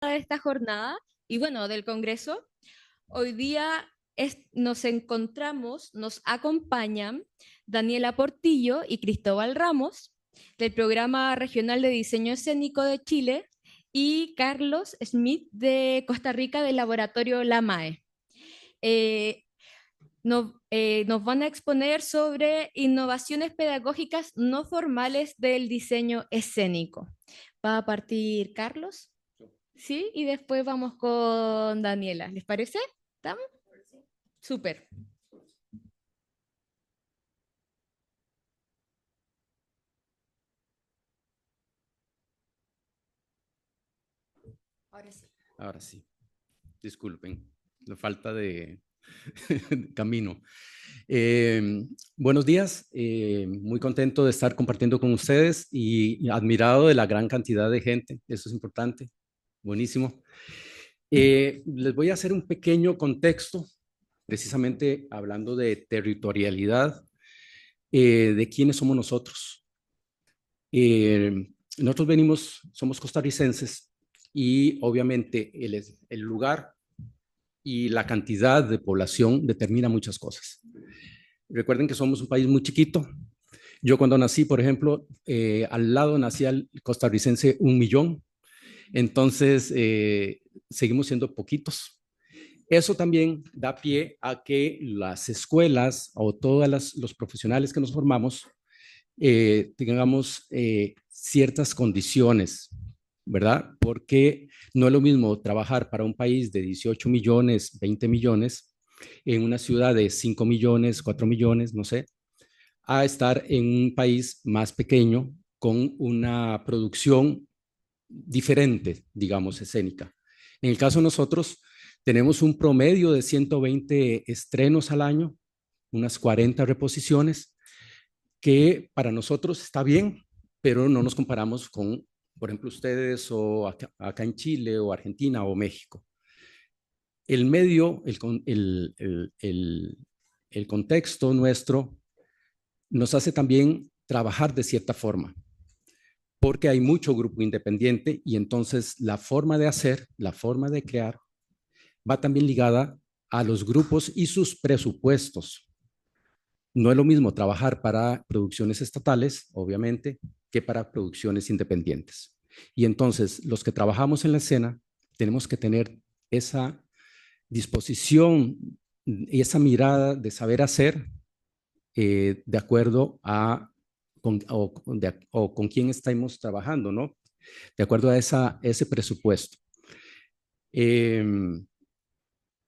de esta jornada y bueno, del Congreso. Hoy día nos acompañan Daniela Portillo y Cristóbal Ramos del Programa Regional de Diseño Escénico de Chile y Carlos Smith de Costa Rica del Laboratorio LAMAE. Eh, nos van a exponer sobre innovaciones pedagógicas no formales del diseño escénico. Va a partir Carlos. Sí, y después vamos con Daniela. ¿Les parece? ¿Estamos? Súper. Ahora sí. Ahora sí, disculpen la falta de camino. Buenos días, muy contento de estar compartiendo con ustedes y admirado de la gran cantidad de gente, eso es importante, buenísimo. Les voy a hacer un pequeño contexto, precisamente hablando de territorialidad, de quiénes somos nosotros. Nosotros somos costarricenses y obviamente el lugar y la cantidad de población determina muchas cosas. Recuerden que somos un país muy chiquito. Yo cuando nací, por ejemplo, al lado nacía el costarricense 1 millón, entonces seguimos siendo poquitos. Eso también da pie a que las escuelas o todos los profesionales que nos formamos tengamos ciertas condiciones, ¿verdad? Porque no es lo mismo trabajar para un país de 18 millones, 20 millones, en una ciudad de 5 millones, 4 millones, no sé, a estar en un país más pequeño con una producción diferente, digamos, escénica. En el caso de nosotros, tenemos un promedio de 120 estrenos al año, unas 40 reposiciones, que para nosotros está bien, pero no nos comparamos con, por ejemplo, ustedes o acá en Chile o Argentina o México. El medio, el contexto nuestro nos hace también trabajar de cierta forma, porque hay mucho grupo independiente y entonces la forma de hacer, la forma de crear, va también ligada a los grupos y sus presupuestos. No es lo mismo trabajar para producciones estatales, obviamente, que para producciones independientes. Y entonces, los que trabajamos en la escena, tenemos que tener esa disposición y esa mirada de saber hacer de acuerdo a o con quién estamos trabajando, ¿no? De acuerdo a ese presupuesto. Eh,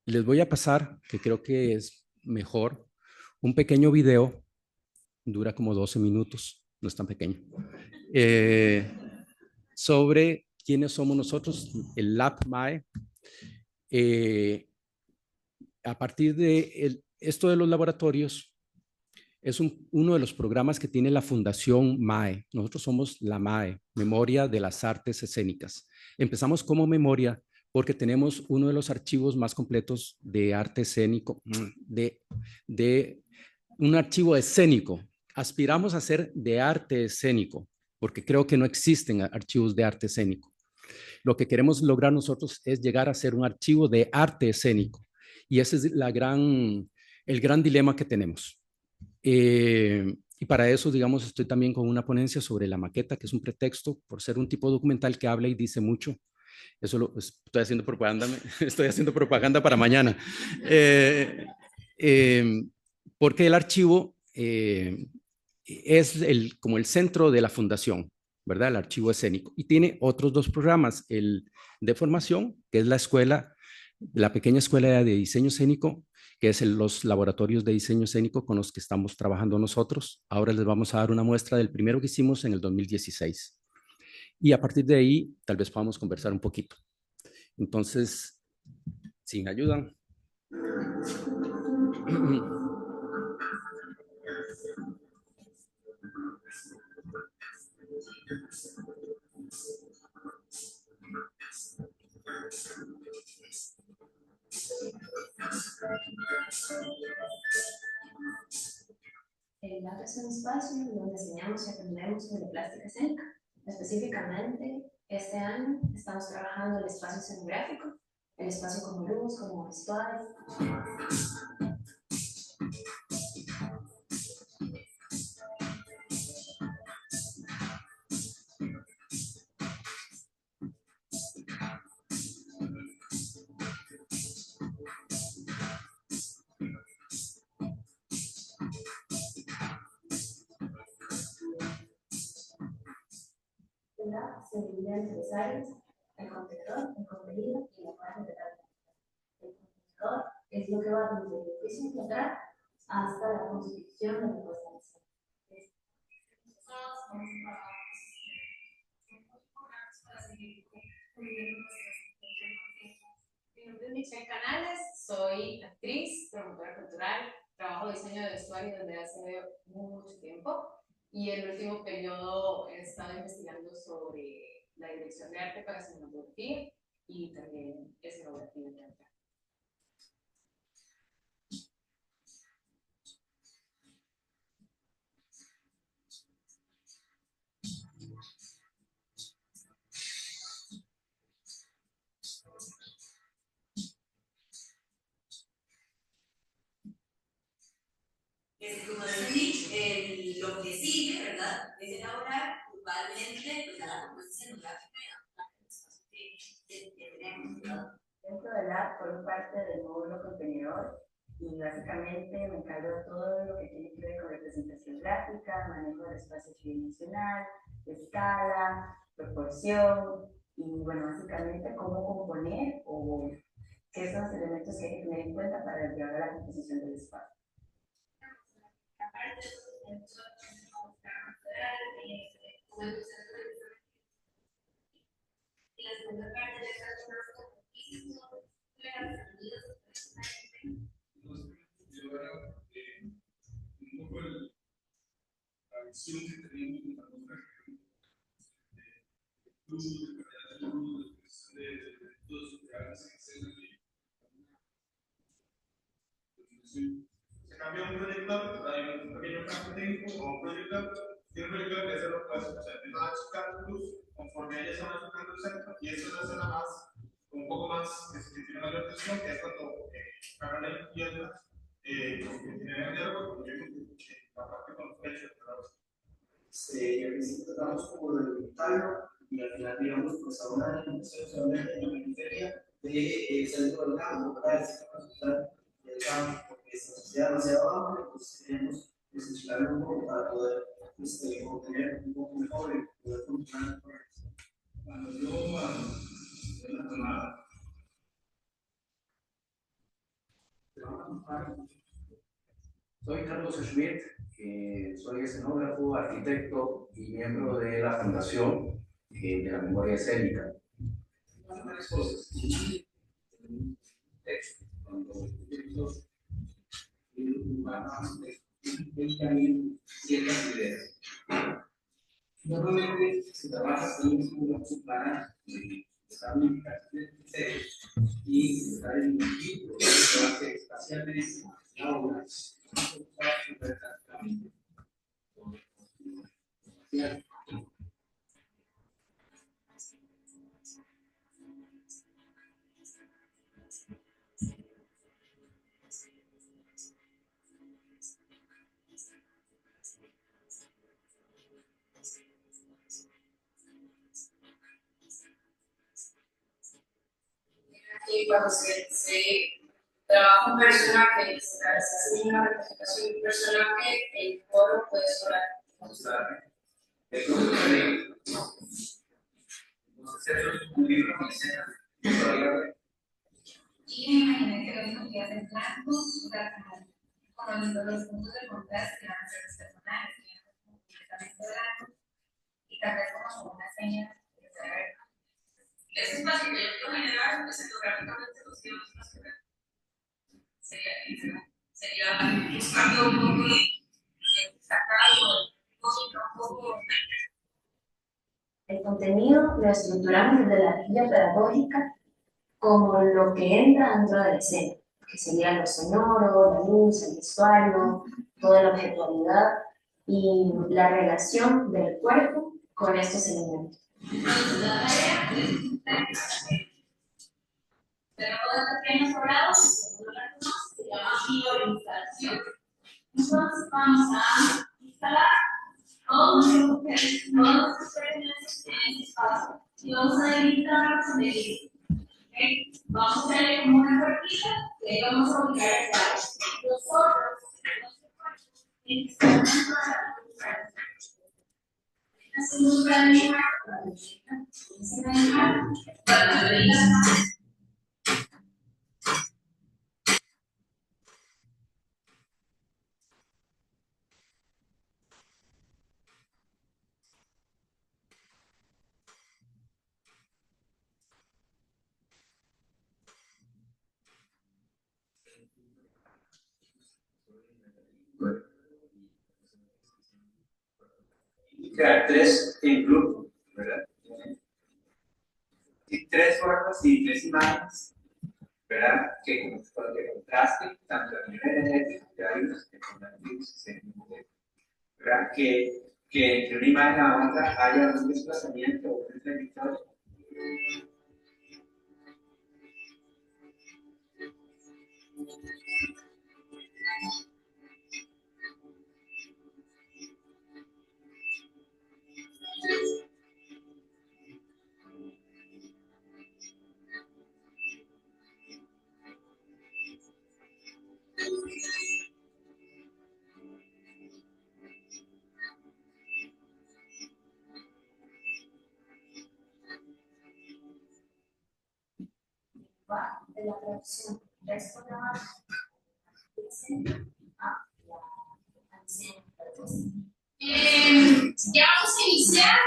Les voy a pasar, que creo que es mejor, un pequeño video, dura como 12 minutos, no es tan pequeño, eh, sobre quiénes somos nosotros, el LabMAE. Eh, a partir de esto de los laboratorios, es uno de los programas que tiene la Fundación MAE. Nosotros somos la MAE, Memoria de las Artes Escénicas. Empezamos como memoria porque tenemos uno de los archivos más completos de arte escénico, de un archivo escénico. Aspiramos a ser de arte escénico, porque creo que no existen archivos de arte escénico. Lo que queremos lograr nosotros es llegar a ser un archivo de arte escénico. Y ese es el gran dilema que tenemos. Y para eso, digamos, estoy también con una ponencia sobre la maqueta, que es un pretexto por ser un tipo documental que habla y dice mucho. Eso estoy haciendo propaganda, estoy haciendo propaganda para mañana. Eh, eh, Porque el archivo es como el centro de la fundación, ¿verdad? El archivo escénico. Y tiene otros dos programas, el de formación, que es la escuela, la pequeña escuela de diseño escénico, que es los laboratorios de diseño escénico con los que estamos trabajando nosotros. Ahora les vamos a dar una muestra del primero que hicimos en el 2016. Y a partir de ahí, tal vez podamos conversar un poquito. Entonces, si me ayudan. El lab es un espacio donde enseñamos y aprendemos sobre plástica escénica, específicamente Este año estamos trabajando el espacio escenográfico, el espacio como luz, como vestuario. Se divide en tres áreas: el contenedor, el contenido y la parte de la. El contenedor es lo que va desde el juicio central hasta la constitución de la puesta en escena. Mi nombre es Michelle Canales, soy actriz, promotora cultural, trabajo diseño de vestuario desde hace mucho tiempo. Y en el último periodo he estado investigando sobre la dirección de arte para cinematografía y también escenografía de teatro. Como dice Nick, lo que sigue, ¿verdad?, es elaborar globalmente pues, la composición gráfica que tenemos, ¿verdad? Dentro del lab formo parte del módulo contenedor y básicamente me encargo de todo lo que tiene que ver con representación gráfica, manejo del espacio tridimensional, escala, proporción y bueno, básicamente cómo componer o qué son los elementos que hay que tener en cuenta para llevar a la composición del espacio. Aparte de eso, tenemos y la segunda parte de esta un poco la visión que tenemos de la otra de calidad de luz, de todos los programas que se se cambia un proyector, hay un pequeño cambio técnico o un proyector, y un proyector que eso lo puede hacer, o sea, empieza a achicar luz conforme ella se va achicando el centro, y eso es la zona más, un poco más, que tiene mayor tensión, que es cuando Caroline y otras, que tienen el diálogo, porque la parte con los pechos, y al principio tratamos como de delimitarlo, y al final, digamos, pues a una delimitación solamente en la periferia del centro del campo, ¿verdad? Del campo, porque esta sociedad demasiado amplia, pues tenemos que sensibilizarlo un poco para poder obtener un poco mejor y poder funcionar mejor. Cuando yo en la tomada, soy Carlos Schmidt, soy escenógrafo, arquitecto y miembro de la Fundación de la Memoria Escénica. Varias cosas. Texto, cuando proyectos también ciertas ideas. Normalmente se trabaja con un para estabilidad y estar en un equipo que hace espacialmente aulas. Y cuando se trabaja un personaje, se hace una representación de un personaje, el coro puede sonar. Entonces, eso es un libro que se y me imaginé que lo mismo que hacen blancos, como los puntos de contraste que van a ser los personajes, que completamente blancos, y tal vez como una seña de saber. Ese espacio que yo generar, escenográficamente los que nos quedan. Sería buscando un poco de sacarlo, un poco. El contenido lo estructuramos desde la guía pedagógica como lo que entra dentro de la escena, que sería lo sonoro, la luz, el vestuario, toda la objetualidad y la relación del cuerpo con estos elementos. Entonces, la tarea tenemos dos pequeños cuadrados, se llama bioinstalación. Entonces, vamos a instalar todos los experimentos en este espacio y vamos a delimitar con el ¿okay? Vamos a tener como una puertita que ahí vamos a ubicar el cuadro. Los otros tienen que estar dentro de la puerta. Hacemos un plan de crear tres en grupo, ¿verdad? Y tres formas y tres imágenes, ¿verdad? Que contrasten tanto a nivel energético, que hay unos que son activos, ¿verdad? Que entre una imagen a otra haya un desplazamiento o un trayectoria. de la traducción. Esto ya va ya vamos a iniciar.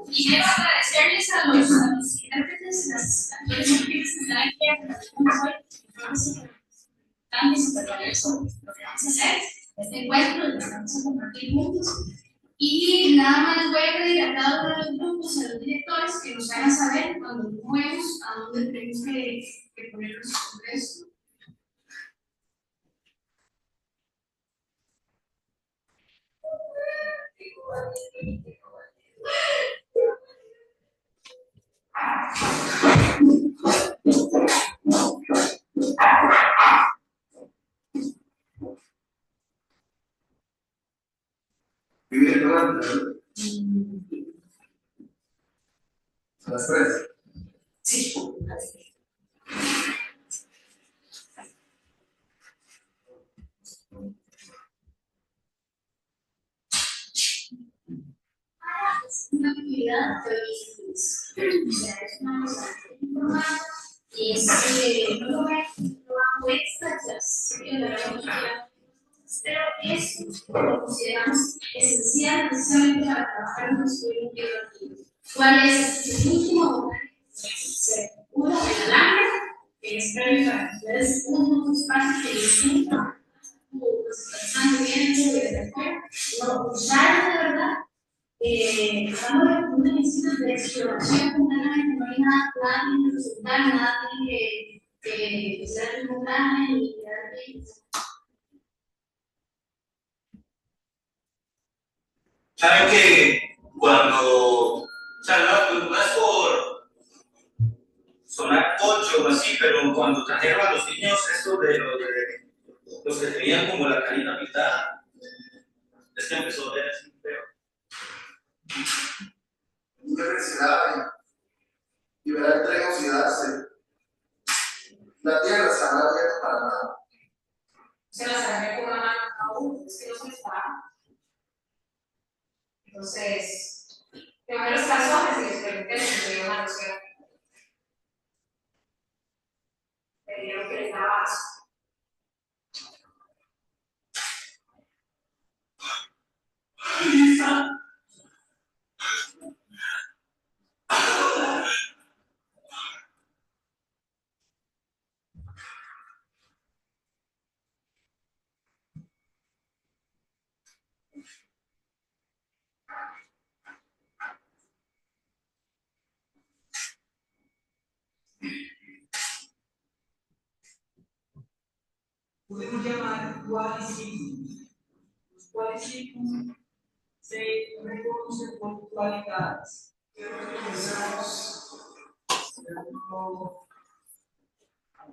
Primero agradecerles a los intérpretes, las actores que están aquí hoy, tan súper valioso lo que vamos a hacer, este encuentro, lo que vamos a compartir juntos. Y nada más les voy a pedir a cada uno de los grupos, a los directores, que nos hagan saber cuando movemos a dónde tenemos que poner los congresos. Vivir durante a las 3. Sí. Es una actividad que hoy es una cosa informal y no lo hago extra, pero es lo consideramos esencial precisamente para trabajar en nuestro estudio. ¿Cuál es el último? Uno, el alambre, que es previo para que ustedes unos pasos de distinto, pues están viendo desde afuera, no usar de verdad. Estamos en un ejercicio de exploración, completamente no hay nada tiene que resultar, nada tiene que ser un plan y quedar bien. Saben que cuando, o sea, no es por sonar cocho o así, pero cuando trajeron a los niños estos de los que tenían como la carita pintada, es que empezó a ver así feo. Una necesidad y ver el tren oxidarse. La tierra se habrá abierto para nada. Se las agarré con la mano aún, es que no se les para. Entonces, primero los calzones y después que les dio una noción. Me dijeron que les daba asco. Podemos llamar cualísimos. Los cualísimos se reconocen por cualidades. Comencemos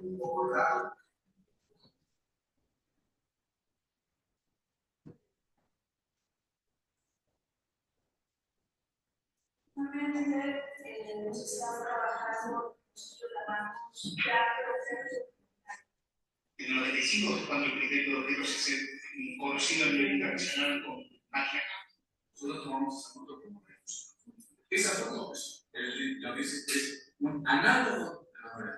un poco raro. Normalmente necesitamos trabajar nosotros llamamos en el 95 es cuando el proyecto de objetos se hace conocido a nivel internacional con magia. Nosotros tomamos esa foto como referencia. Esa foto lo que es un análogo a la obra.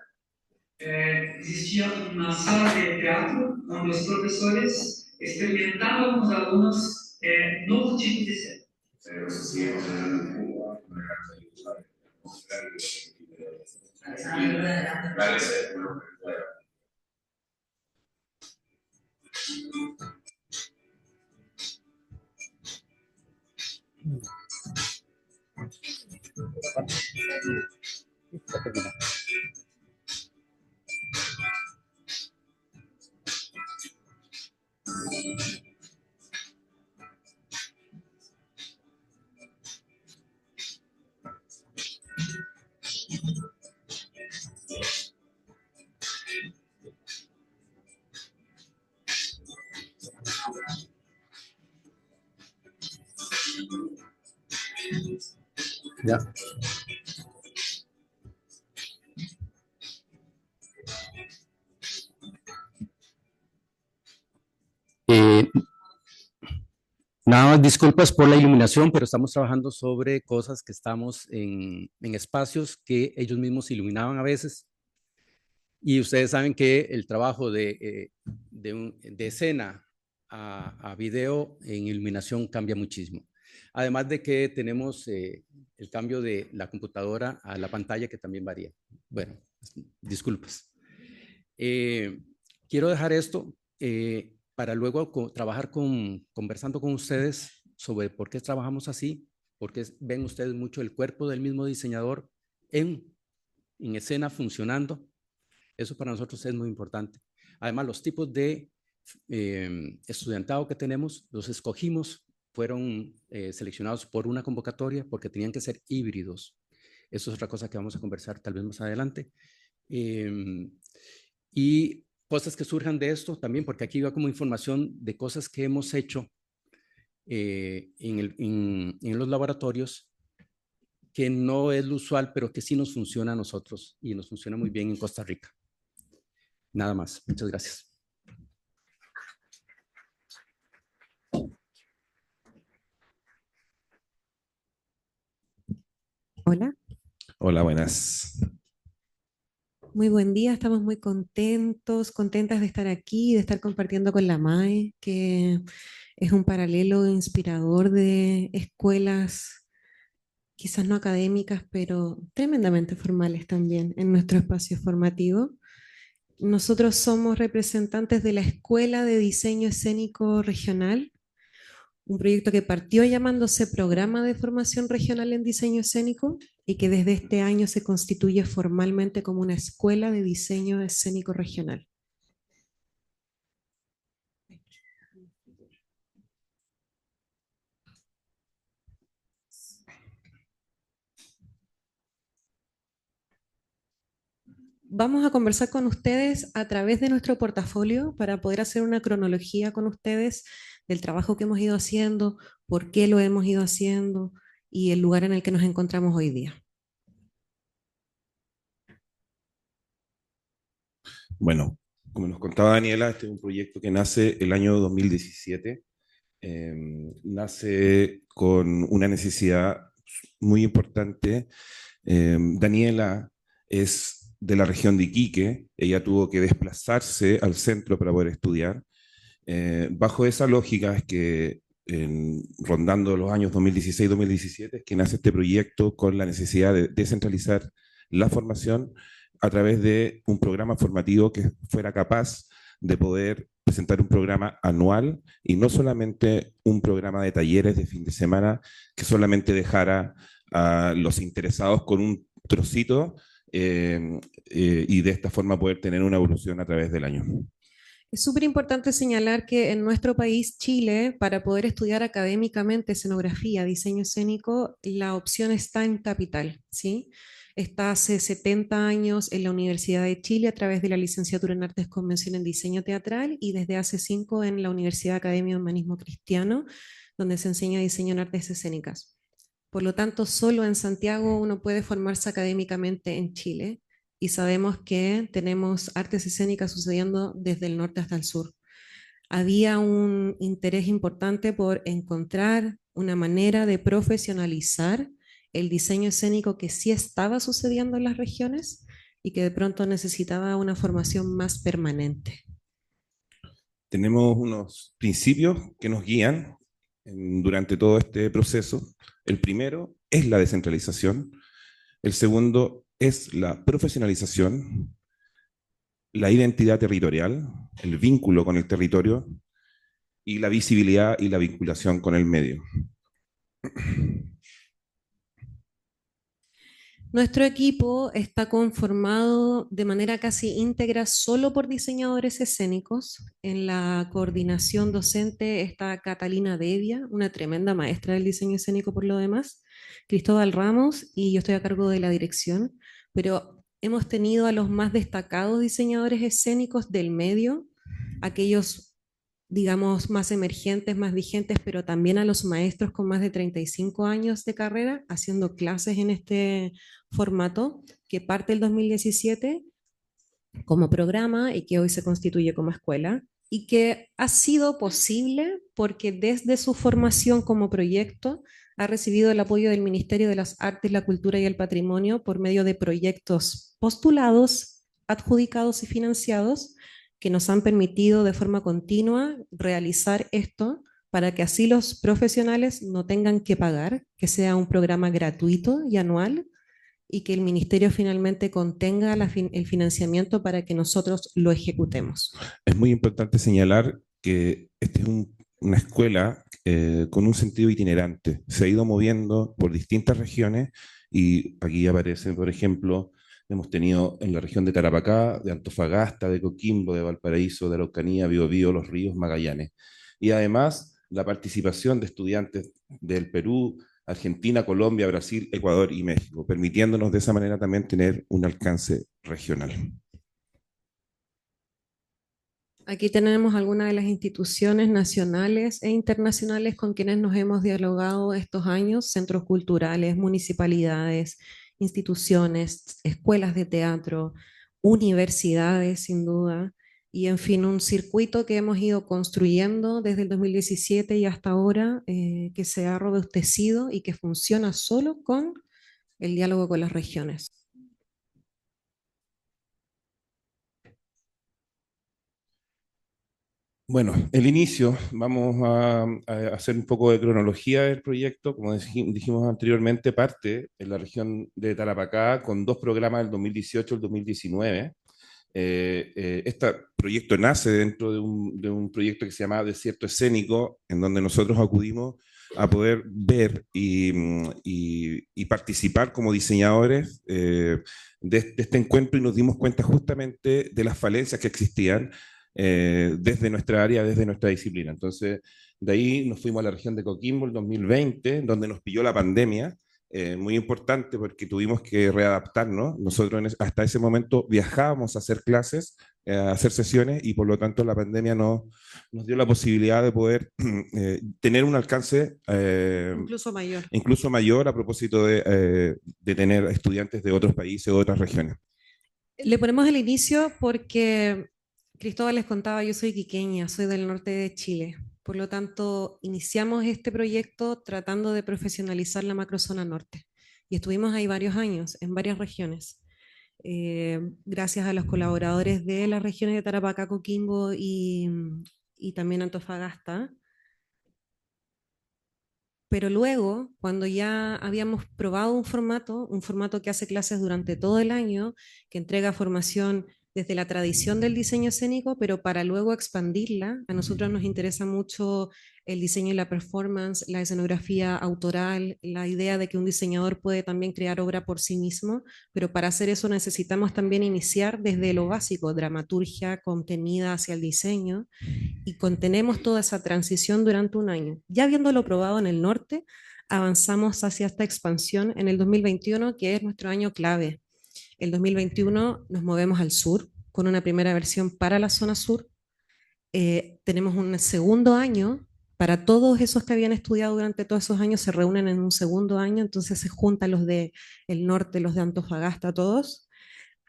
Existía una sala de teatro donde los profesores experimentaban con los alumnos nuevos tipos de escena. Pero eso sí es Ya. Nada más disculpas por la iluminación, pero estamos trabajando sobre cosas que estamos en espacios que ellos mismos iluminaban a veces. Y ustedes saben que el trabajo de escena a video en iluminación cambia muchísimo. Además de que tenemos el cambio de la computadora a la pantalla que también varía. Bueno, disculpas. Quiero dejar esto para luego trabajar conversando con ustedes sobre por qué trabajamos así, porque ven ustedes mucho el cuerpo del mismo diseñador en escena funcionando. Eso para nosotros es muy importante. Además, los tipos de estudiantado que tenemos, los escogimos, fueron seleccionados por una convocatoria porque tenían que ser híbridos. Eso es otra cosa que vamos a conversar tal vez más adelante. Y cosas que surjan de esto también, porque aquí va como información de cosas que hemos hecho en los laboratorios, que no es lo usual, pero que sí nos funciona a nosotros y nos funciona muy bien en Costa Rica. Nada más. Muchas gracias. Hola. Hola, buenas. Muy buen día, estamos muy contentas de estar aquí, de estar compartiendo con la MAE, que es un paralelo inspirador de escuelas, quizás no académicas, pero tremendamente formales también en nuestro espacio formativo. Nosotros somos representantes de la Escuela de Diseño Escénico Regional, un proyecto que partió llamándose Programa de Formación Regional en Diseño Escénico y que desde este año se constituye formalmente como una Escuela de Diseño Escénico Regional. Vamos a conversar con ustedes a través de nuestro portafolio para poder hacer una cronología con ustedes del trabajo que hemos ido haciendo, por qué lo hemos ido haciendo y el lugar en el que nos encontramos hoy día. Bueno, como nos contaba Daniela, este es un proyecto que nace el año 2017. Nace con una necesidad muy importante. Daniela es de la región de Iquique, ella tuvo que desplazarse al centro para poder estudiar. Bajo esa lógica es que rondando los años 2016-2017 es que nace este proyecto con la necesidad de descentralizar la formación a través de un programa formativo que fuera capaz de poder presentar un programa anual y no solamente un programa de talleres de fin de semana que solamente dejara a los interesados con un trocito y de esta forma poder tener una evolución a través del año. Es súper importante señalar que en nuestro país, Chile, para poder estudiar académicamente escenografía, diseño escénico, la opción está en Capital, ¿sí? Está hace 70 años en la Universidad de Chile a través de la licenciatura en Artes Convención en Diseño Teatral y desde hace 5 en la Universidad Academia de Humanismo Cristiano, donde se enseña diseño en artes escénicas. Por lo tanto, solo en Santiago uno puede formarse académicamente en Chile y sabemos que tenemos artes escénicas sucediendo desde el norte hasta el sur. Había un interés importante por encontrar una manera de profesionalizar el diseño escénico que sí estaba sucediendo en las regiones y que de pronto necesitaba una formación más permanente. Tenemos unos principios que nos guían durante todo este proceso. El primero es la descentralización, el segundo es la profesionalización, la identidad territorial, el vínculo con el territorio y la visibilidad y la vinculación con el medio. Nuestro equipo está conformado de manera casi íntegra solo por diseñadores escénicos. En la coordinación docente está Catalina Devia, una tremenda maestra del diseño escénico por lo demás, Cristóbal Ramos, y yo estoy a cargo de la dirección, pero hemos tenido a los más destacados diseñadores escénicos del medio, aquellos digamos, más emergentes, más vigentes, pero también a los maestros con más de 35 años de carrera haciendo clases en este formato que parte el 2017 como programa y que hoy se constituye como escuela y que ha sido posible porque desde su formación como proyecto ha recibido el apoyo del Ministerio de las Artes, la Cultura y el Patrimonio por medio de proyectos postulados, adjudicados y financiados que nos han permitido de forma continua realizar esto para que así los profesionales no tengan que pagar, que sea un programa gratuito y anual y que el ministerio finalmente contenga el financiamiento para que nosotros lo ejecutemos. Es muy importante señalar que esta es una escuela con un sentido itinerante. Se ha ido moviendo por distintas regiones y aquí aparece, por ejemplo, hemos tenido en la región de Tarapacá, de Antofagasta, de Coquimbo, de Valparaíso, de Araucanía, Biobío, Los Ríos, Magallanes. Y además la participación de estudiantes del Perú, Argentina, Colombia, Brasil, Ecuador y México, permitiéndonos de esa manera también tener un alcance regional. Aquí tenemos algunas de las instituciones nacionales e internacionales con quienes nos hemos dialogado estos años, centros culturales, municipalidades, instituciones, escuelas de teatro, universidades sin duda, y en fin, un circuito que hemos ido construyendo desde el 2017 y hasta ahora, que se ha robustecido y que funciona solo con el diálogo con las regiones. Bueno, el inicio, vamos a hacer un poco de cronología del proyecto. Como dijimos anteriormente, parte en la región de Tarapacá con 2 programas del 2018 y el 2019. Este proyecto nace dentro de un proyecto que se llama Desierto Escénico, en donde nosotros acudimos a poder ver y participar como diseñadores de este encuentro y nos dimos cuenta justamente de las falencias que existían desde nuestra área, desde nuestra disciplina. Entonces, de ahí nos fuimos a la región de Coquimbo el 2020, donde nos pilló la pandemia, muy importante porque tuvimos que readaptarnos. Nosotros hasta ese momento viajábamos a hacer clases, a hacer sesiones, y por lo tanto la pandemia nos dio la posibilidad de poder tener un alcance incluso mayor a propósito de tener estudiantes de otros países o otras regiones. Le ponemos el inicio porque Cristóbal les contaba, yo soy quiqueña, soy del norte de Chile. Por lo tanto, iniciamos este proyecto tratando de profesionalizar la macrozona norte. Y estuvimos ahí varios años, en varias regiones. Gracias a los colaboradores de las regiones de Tarapacá, Coquimbo y también Antofagasta. Pero luego, cuando ya habíamos probado un formato que hace clases durante todo el año, que entrega formación desde la tradición del diseño escénico, pero para luego expandirla. A nosotros nos interesa mucho el diseño y la performance, la escenografía autoral, la idea de que un diseñador puede también crear obra por sí mismo, pero para hacer eso necesitamos también iniciar desde lo básico, dramaturgia contenida hacia el diseño, y contenemos toda esa transición durante un año. Ya habiéndolo probado en el norte, avanzamos hacia esta expansión en el 2021, que es nuestro año clave. El 2021 nos movemos al sur con una primera versión para la zona sur. Tenemos un segundo año para todos esos que habían estudiado durante todos esos años, se reúnen en un segundo año, entonces se juntan los del norte, los de Antofagasta, todos.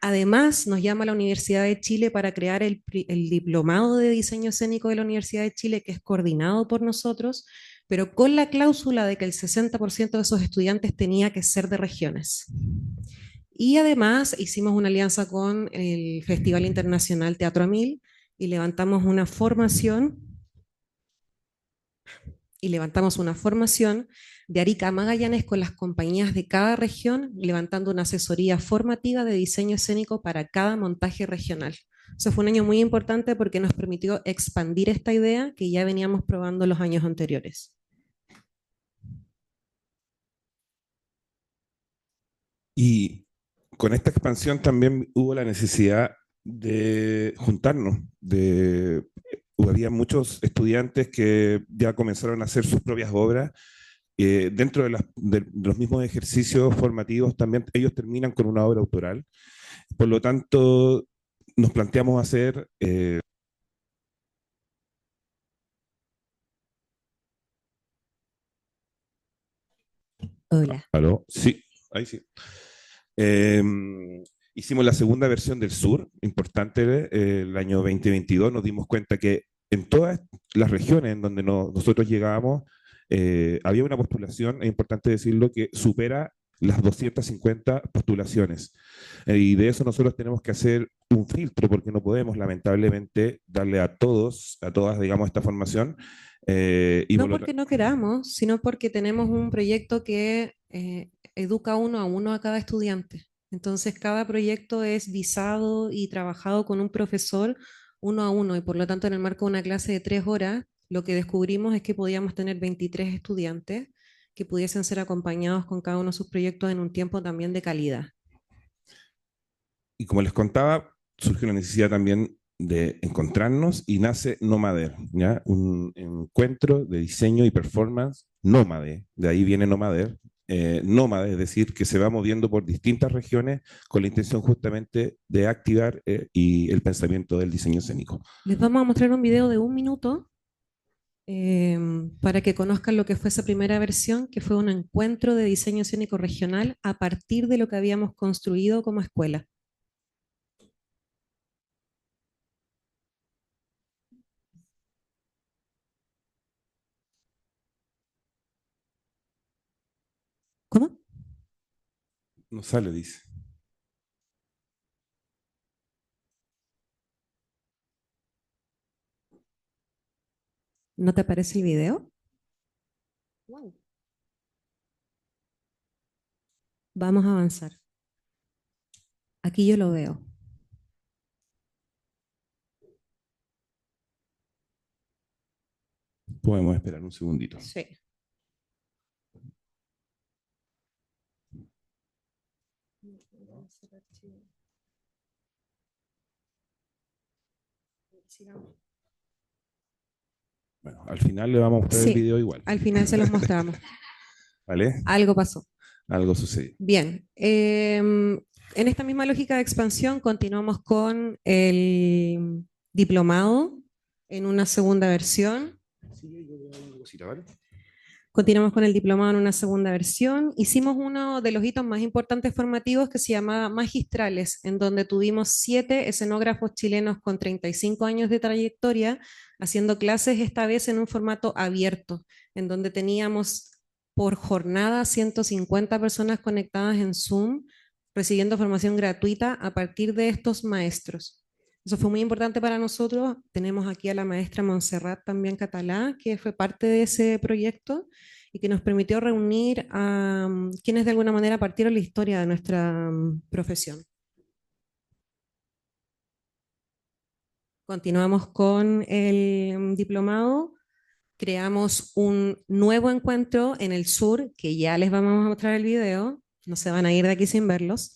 Además, nos llama la Universidad de Chile para crear el diplomado de diseño escénico de la Universidad de Chile, que es coordinado por nosotros, pero con la cláusula de que el 60% de esos estudiantes tenía que ser de regiones. Y además hicimos una alianza con el Festival Internacional Teatro a Mil y levantamos una formación de Arica a Magallanes con las compañías de cada región, levantando una asesoría formativa de diseño escénico para cada montaje regional. Eso fue un año muy importante porque nos permitió expandir esta idea que ya veníamos probando los años anteriores. Y con esta expansión también hubo la necesidad de juntarnos, había muchos estudiantes que ya comenzaron a hacer sus propias obras. Dentro de los mismos ejercicios formativos también ellos terminan con una obra autoral. Por lo tanto, nos planteamos hacer... Hola. ¿Aló? Sí, ahí sí. Hicimos la segunda versión del Sur, importante, el año 2022. Nos dimos cuenta que en todas las regiones en donde nosotros llegábamos, había una postulación, es importante decirlo, que supera las 250 postulaciones. Y de eso nosotros tenemos que hacer un filtro, porque no podemos, lamentablemente, darle a todas, digamos, esta formación. No porque no queramos, sino porque tenemos un proyecto que educa uno a uno a cada estudiante. Entonces, cada proyecto es visado y trabajado con un profesor uno a uno, y por lo tanto, en el marco de una clase de 3 horas, lo que descubrimos es que podíamos tener 23 estudiantes que pudiesen ser acompañados con cada uno de sus proyectos en un tiempo también de calidad. Y como les contaba, surge la necesidad también de encontrarnos y nace Nómade, ¿ya? Un encuentro de diseño y performance nómade, de ahí viene Nómade, nómade, es decir, que se va moviendo por distintas regiones con la intención justamente de activar y el pensamiento del diseño escénico. Les vamos a mostrar un video de 1 minuto para que conozcan lo que fue esa primera versión, que fue un encuentro de diseño escénico regional a partir de lo que habíamos construido como escuela. ¿Cómo? No sale, dice. ¿No te aparece el video? Vamos a avanzar. Aquí yo lo veo. Podemos esperar un segundito. Sí. Bueno, al final le vamos a mostrar el video igual. Al final se los mostramos. ¿Vale? Algo pasó. Algo sucedió. Bien. En esta misma lógica de expansión continuamos con el diplomado en una segunda versión. Continuamos con el diplomado en una segunda versión. Hicimos uno de los hitos más importantes formativos que se llamaba Magistrales, en donde tuvimos 7 escenógrafos chilenos con 35 años de trayectoria haciendo clases, esta vez en un formato abierto, en donde teníamos por jornada 150 personas conectadas en Zoom, recibiendo formación gratuita a partir de estos maestros. Eso fue muy importante para nosotros. Tenemos aquí a la maestra Montserrat también Catalá, que fue parte de ese proyecto y que nos permitió reunir a quienes de alguna manera partieron la historia de nuestra profesión. Continuamos con el diplomado. Creamos un nuevo encuentro en el sur, que ya les vamos a mostrar el video. No se van a ir de aquí sin verlos.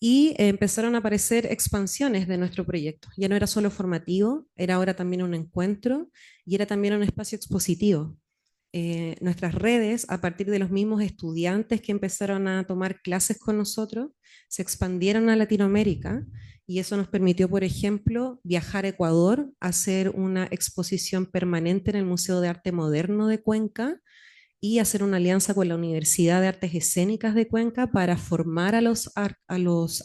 Y empezaron a aparecer expansiones de nuestro proyecto. Ya no era solo formativo, era ahora también un encuentro y era también un espacio expositivo. Nuestras redes, a partir de los mismos estudiantes que empezaron a tomar clases con nosotros, se expandieron a Latinoamérica y eso nos permitió, por ejemplo, viajar a Ecuador, hacer una exposición permanente en el Museo de Arte Moderno de Cuenca y hacer una alianza con la Universidad de Artes Escénicas de Cuenca para formar a los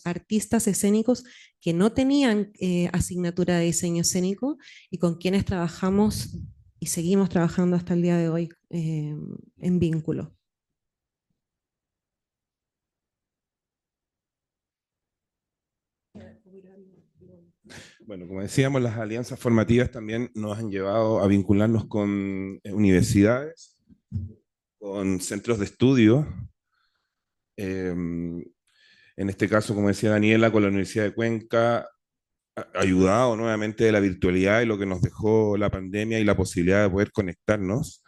artistas escénicos que no tenían asignatura de diseño escénico y con quienes trabajamos y seguimos trabajando hasta el día de hoy en vínculo. Bueno, como decíamos, las alianzas formativas también nos han llevado a vincularnos con universidades, con centros de estudio. En este caso, como decía Daniela, con la Universidad de Cuenca, ayudado nuevamente de la virtualidad y lo que nos dejó la pandemia y la posibilidad de poder conectarnos,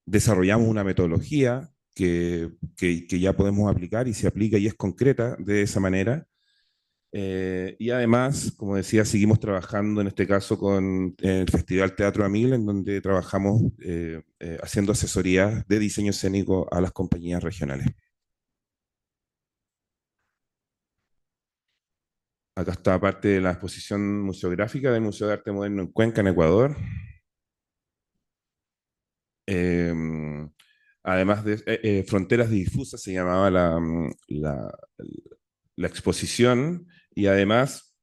desarrollamos una metodología que ya podemos aplicar y se aplica y es concreta de esa manera. Y además, como decía, seguimos trabajando en este caso con el Festival Teatro Amil, en donde trabajamos haciendo asesorías de diseño escénico a las compañías regionales. Acá está parte de la exposición museográfica del Museo de Arte Moderno en Cuenca, en Ecuador. Además de Fronteras Difusas se llamaba la exposición, y además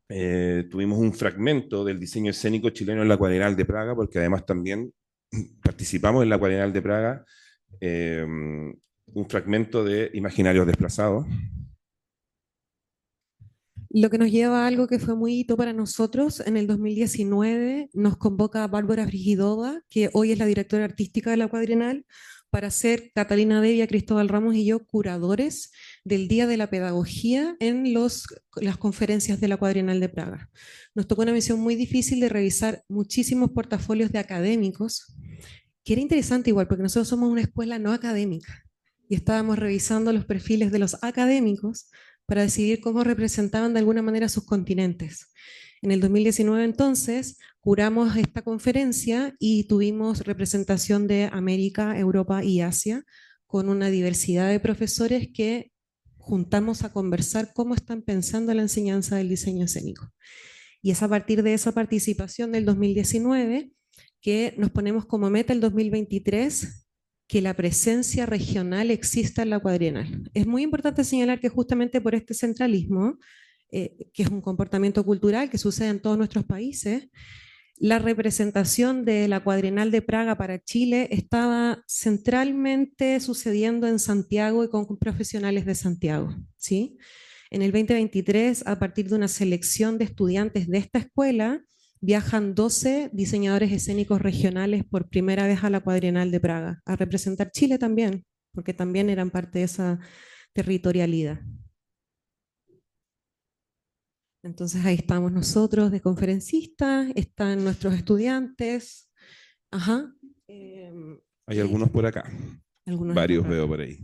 tuvimos un fragmento del diseño escénico chileno en la Cuadrienal de Praga, porque además también participamos en la Cuadrienal de Praga, un fragmento de Imaginarios Desplazados. Lo que nos lleva a algo que fue muy hito para nosotros. En el 2019 nos convoca Bárbara Frigidova, que hoy es la directora artística de la Cuadrienal, para ser Catalina Devia, Cristóbal Ramos y yo curadores del Día de la Pedagogía en las conferencias de la Cuadrienal de Praga. Nos tocó una misión muy difícil de revisar muchísimos portafolios de académicos, que era interesante igual, porque nosotros somos una escuela no académica y estábamos revisando los perfiles de los académicos para decidir cómo representaban de alguna manera sus continentes. En el 2019 entonces curamos esta conferencia y tuvimos representación de América, Europa y Asia, con una diversidad de profesores que juntamos a conversar cómo están pensando la enseñanza del diseño escénico. Y es a partir de esa participación del 2019 que nos ponemos como meta el 2023 que la presencia regional exista en la Cuadrienal. Es muy importante señalar que justamente por este centralismo, que es un comportamiento cultural que sucede en todos nuestros países, la representación de la Cuadrienal de Praga para Chile estaba centralmente sucediendo en Santiago y con profesionales de Santiago, ¿sí? En el 2023, a partir de una selección de estudiantes de esta escuela, viajan 12 diseñadores escénicos regionales por primera vez a la Cuadrienal de Praga, a representar Chile también, porque también eran parte de esa territorialidad. Entonces ahí estamos nosotros de conferencistas, están nuestros estudiantes. Ajá. Hay algunos por acá, varios acá. Veo por ahí.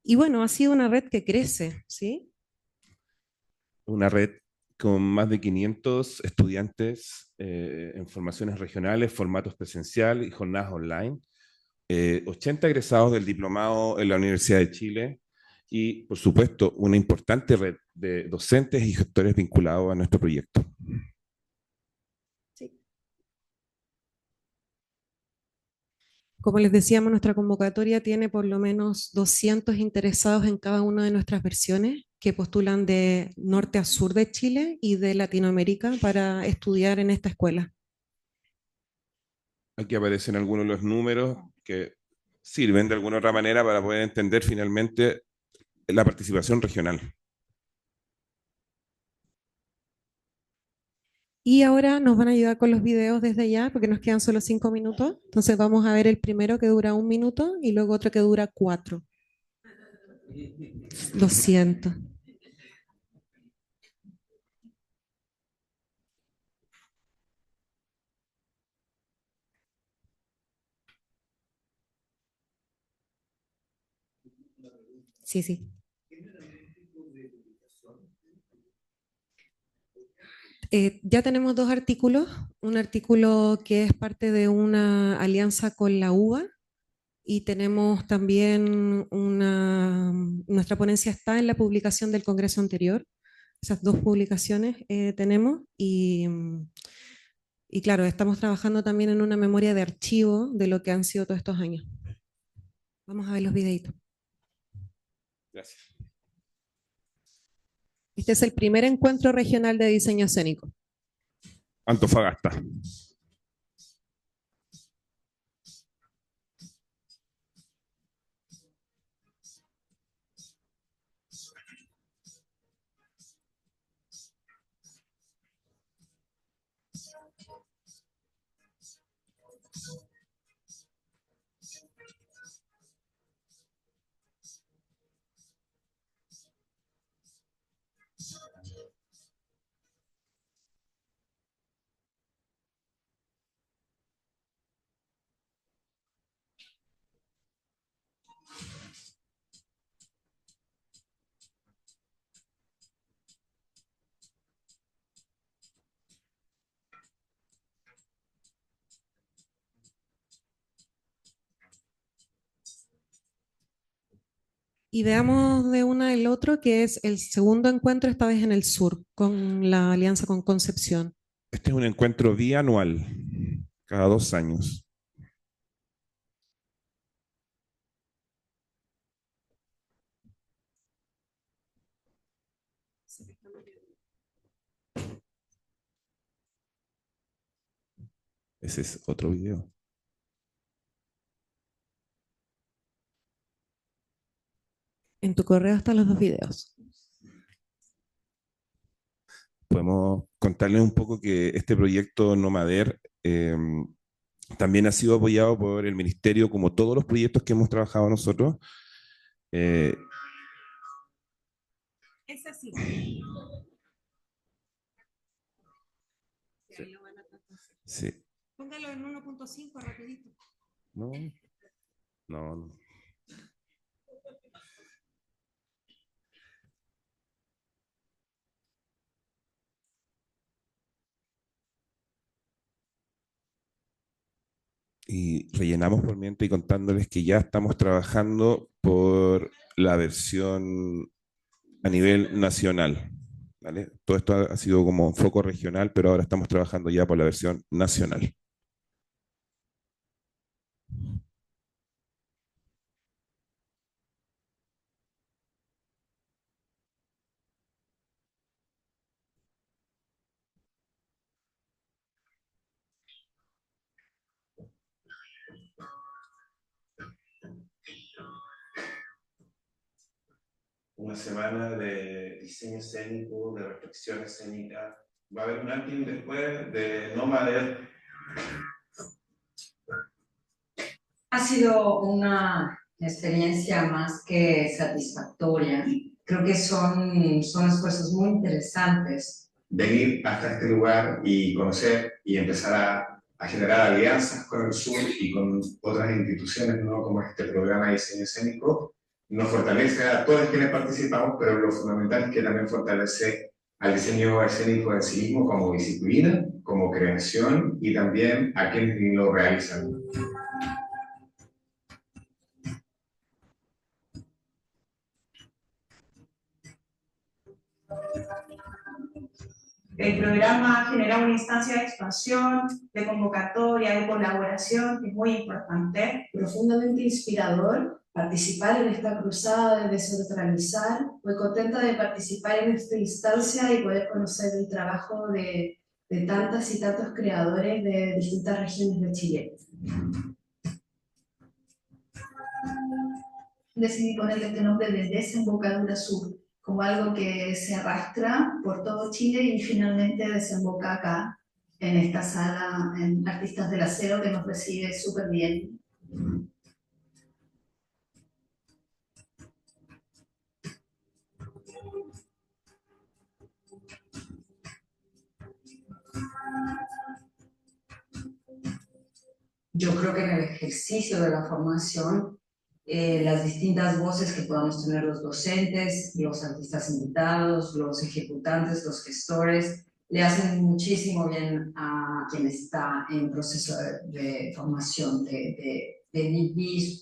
Y bueno, ha sido una red que crece, ¿sí? Una red con más de 500 estudiantes en formaciones regionales, formatos presencial y jornadas online, 80 egresados del diplomado en la Universidad de Chile y, por supuesto, una importante red de docentes y gestores vinculados a nuestro proyecto. Sí. Como les decíamos, nuestra convocatoria tiene por lo menos 200 interesados en cada una de nuestras versiones, que postulan de norte a sur de Chile y de Latinoamérica para estudiar en esta escuela. Aquí aparecen algunos de los números que sirven de alguna otra manera para poder entender finalmente la participación regional. Y ahora nos van a ayudar con los videos desde allá, porque nos quedan solo 5 minutos. Entonces vamos a ver el primero que dura 1 minuto y luego otro que dura 4. Lo siento. Sí, sí. Ya tenemos dos artículos. Un artículo que es parte de una alianza con la UBA y tenemos también nuestra ponencia está en la publicación del Congreso anterior. Esas dos publicaciones tenemos y claro, estamos trabajando también en una memoria de archivo de lo que han sido todos estos años. Vamos a ver los videitos. Gracias. Este es el primer encuentro regional de diseño escénico. Antofagasta. Y veamos de una el otro, que es el segundo encuentro, esta vez en el sur, con la alianza con Concepción. Este es un encuentro bianual, cada 2 años. Ese es otro video. En tu correo están los dos videos. Podemos contarles un poco que este proyecto Nomader también ha sido apoyado por el Ministerio, como todos los proyectos que hemos trabajado nosotros. Ese sí. Sí. Póngalo en 1.5 rapidito. No, no. Y rellenamos por mientras y contándoles que ya estamos trabajando por la versión a nivel nacional, ¿vale? Todo esto ha sido como un foco regional, pero ahora estamos trabajando ya por la versión nacional. Una semana de diseño escénico, de reflexión escénica. Va a haber un antes y un después de Nomader. Ha sido una experiencia más que satisfactoria. Creo que son esfuerzos muy interesantes. Venir hasta este lugar y conocer y empezar a generar alianzas con el sur y con otras instituciones, ¿no? Como este programa de diseño escénico, nos fortalece a todos quienes participamos, pero lo fundamental es que también fortalece al diseño escénico en sí mismo como disciplina, como creación y también a quienes lo realizan. El programa genera una instancia de expansión, de convocatoria, de colaboración, que es muy importante. Profundamente inspirador participar en esta cruzada de descentralizar. Muy contenta de participar en esta instancia y poder conocer el trabajo de tantas y tantos creadores de distintas regiones de Chile. Decidí ponerle este nombre de Desembocadura Sur, como algo que se arrastra por todo Chile y finalmente desemboca acá, en esta sala, en Artistas del Acero, que nos recibe súper bien. Yo creo que en el ejercicio de la formación, las distintas voces que podamos tener los docentes, los artistas invitados, los ejecutantes, los gestores, le hacen muchísimo bien a quien está en proceso de formación, de vivir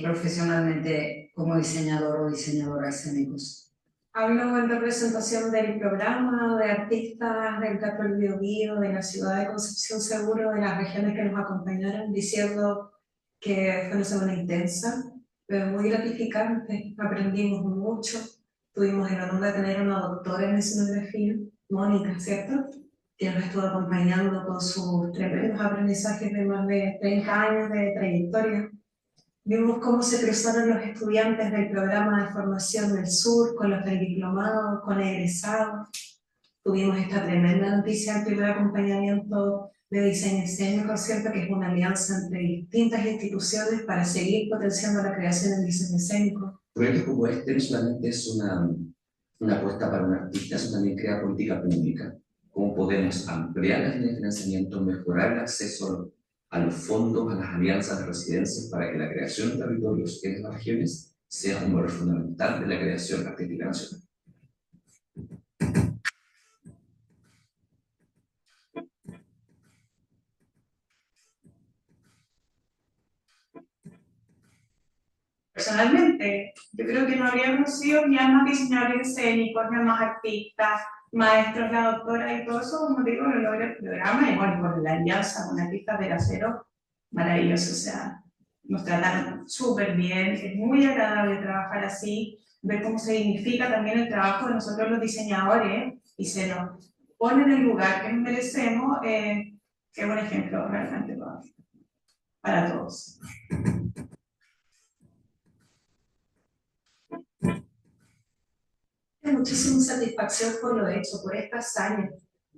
profesionalmente como diseñador o diseñadora escénicos. Hablo en representación del programa, de artistas del Teatro El Biobío, de la ciudad de Concepción Seguro, de las regiones que nos acompañaron, diciendo que fue una semana intensa, pero muy gratificante. Aprendimos mucho. Tuvimos el honor de tener una doctora en escenografía, Mónica, ¿cierto?, que nos estuvo acompañando con sus tremendos aprendizajes de más de 30 años de trayectoria. Vimos cómo se cruzaron los estudiantes del programa de formación del sur con los del diplomado, con egresados. Tuvimos esta tremenda noticia del primer acompañamiento de diseño escénico, ¿cierto?, que es una alianza entre distintas instituciones para seguir potenciando la creación en diseño escénico. Proyectos como este no solamente es una apuesta para un artista, sino también crea política pública. Cómo podemos ampliar las líneas de financiamiento, mejorar el acceso a los fondos, a las alianzas de residencias, para que la creación de territorios en las regiones sea un valor fundamental de la creación artística nacional. Personalmente, yo creo que no habríamos sido ni más diseñadores escénicos, ni más artistas, maestros, la doctora y todo eso, como digo, lo logra el programa y bueno, con la alianza con Artistas del Acero, maravilloso, o sea, nos trataron súper bien, es muy agradable trabajar así, ver cómo se dignifica también el trabajo de nosotros los diseñadores y se nos pone en el lugar que nos merecemos, qué buen ejemplo realmente para todos. Muchísima satisfacción por lo hecho, por esta hazaña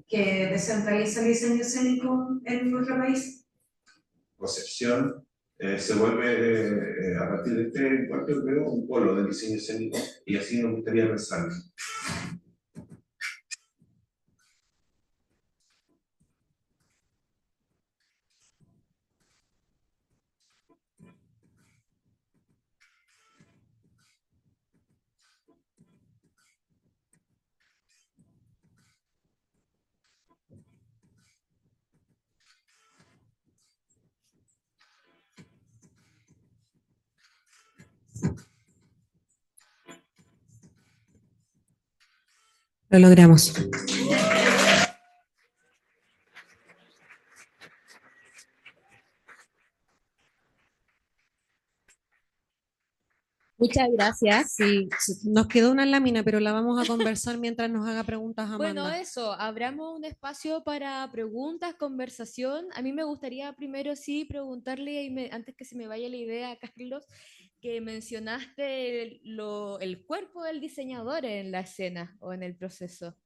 que descentraliza el diseño escénico en nuestro país. Concepción se vuelve a partir de este encuentro, creo, un polo del diseño escénico, y así nos gustaría pensarlo. Lo logramos. Muchas gracias. Sí, nos quedó una lámina, pero la vamos a conversar mientras nos haga preguntas Amanda. Bueno, eso, abramos un espacio para preguntas, conversación. A mí me gustaría primero sí preguntarle, antes que se me vaya la idea, Carlos, que mencionaste el cuerpo del diseñador en la escena o en el proceso.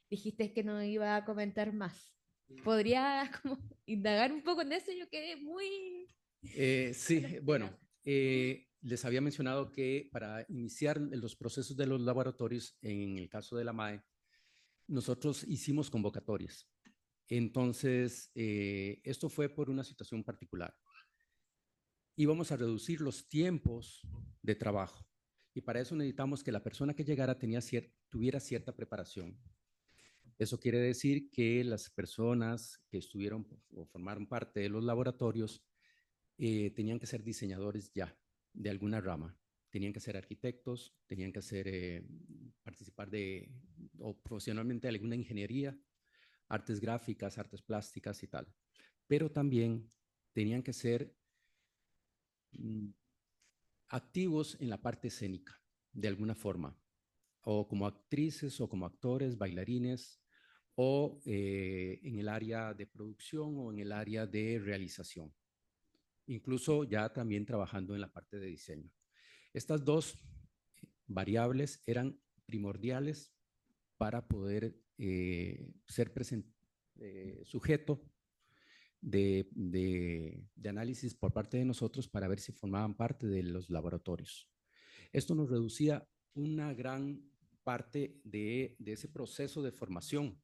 Dijiste que no iba a comentar más. ¿Podrías como indagar un poco en eso? Yo quedé muy... Sí, bueno, les había mencionado que para iniciar los procesos de los laboratorios, en el caso de la MAE, nosotros hicimos convocatorias. Entonces, esto fue por una situación particular. Íbamos a reducir los tiempos de trabajo y para eso necesitamos que la persona que llegara tuviera cierta preparación. Eso quiere decir que las personas que estuvieron o formaron parte de los laboratorios tenían que ser diseñadores ya, de alguna rama. Tenían que ser arquitectos, tenían que participar o profesionalmente de alguna ingeniería, artes gráficas, artes plásticas y tal. Pero también tenían que ser activos en la parte escénica, de alguna forma, o como actrices o como actores, bailarines, o en el área de producción o en el área de realización. Incluso ya también trabajando en la parte de diseño. Estas dos variables eran primordiales para poder ser sujeto de análisis por parte de nosotros para ver si formaban parte de los laboratorios. Esto nos reducía una gran parte de ese proceso de formación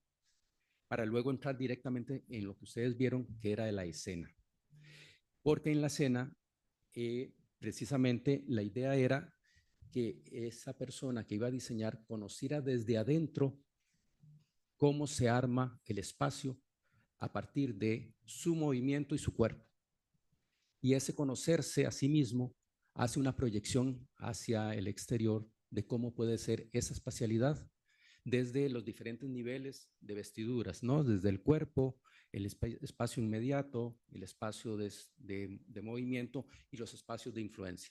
para luego entrar directamente en lo que ustedes vieron que era de la escena. Porque en la escena, precisamente la idea era que esa persona que iba a diseñar conociera desde adentro cómo se arma el espacio a partir de su movimiento y su cuerpo. Y ese conocerse a sí mismo hace una proyección hacia el exterior de cómo puede ser esa espacialidad desde los diferentes niveles de vestiduras, ¿no? Desde el cuerpo, el espacio inmediato, el espacio de movimiento y los espacios de influencia.